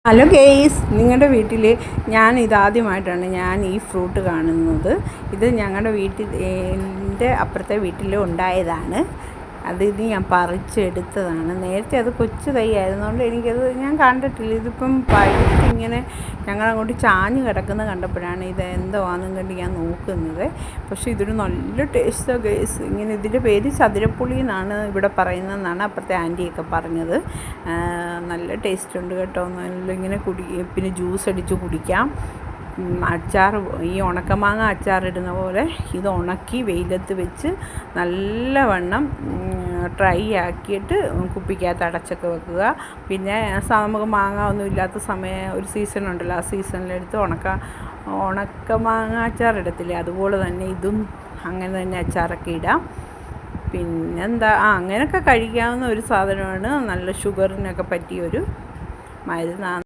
Hello guys, നിങ്ങളുടെ വീട്ടിൽ ഞാൻ ഇതാദ്യമായിട്ടാണ് ഈ ഫ്രൂട്ട് കാണുന്നത്. ഇത് ഞങ്ങളുടെ എൻ്റെ അപ്പുറത്തെ വീട്ടിൽ ഉണ്ടായതാണ്. ഇത് ഞാൻ പറിച്ചെടുത്തതാണ്. നേരത്തെ അത് കൊച്ചു തൈ ആയിരുന്നുകൊണ്ട് ഞാൻ കണ്ടിട്ടില്ല. ഇതിപ്പം പഴുത്ത് ഇങ്ങനെ ഞങ്ങളങ്ങോട്ട് ചാഞ്ഞ് കിടക്കുന്നത് കണ്ടപ്പോഴാണ് ഇത് എന്തുവാണെന്നും കണ്ട് ഞാൻ നോക്കുന്നത്. പക്ഷേ ഇതൊരു നല്ല ടേസ്റ്റാണ് ഗെയ്സ്. ഇതിൻ്റെ പേര് ചതുരപ്പുളി എന്നാണ് ഇവിടെ പറയുന്നതെന്നാണ് അപ്പുറത്തെ ആൻറ്റിയൊക്കെ പറഞ്ഞത്. നല്ല ടേസ്റ്റ് ഉണ്ട് കേട്ടോ. നല്ല ഇങ്ങനെ പിന്നെ ജ്യൂസ് അടിച്ച് കുടിക്കാം. അച്ചാർ, ഈ ഉണക്കമാങ്ങ അച്ചാറിടുന്ന പോലെ ഇത് ഉണക്കി വെയിലത്ത് വെച്ച് നല്ലവണ്ണം ഡ്രൈ ആക്കിയിട്ട് കുപ്പിക്കകത്ത് അടച്ചൊക്കെ വെക്കുക. പിന്നെ നമുക്ക് മാങ്ങ ഒന്നും ഇല്ലാത്ത ഒരു സീസൺ ഉണ്ടല്ലോ, ആ സീസണിലെടുത്ത് ഉണക്കമാങ്ങ അച്ചാറിടത്തില്ലേ, അതുപോലെ തന്നെ ഇതും അങ്ങനെ തന്നെ അച്ചാറൊക്കെ ഇടാം. പിന്നെന്താ, അങ്ങനെയൊക്കെ കഴിക്കാവുന്ന ഒരു സാധനമാണ്. നല്ല ഷുഗറിനൊക്കെ പറ്റിയൊരു മരുന്നാണ്.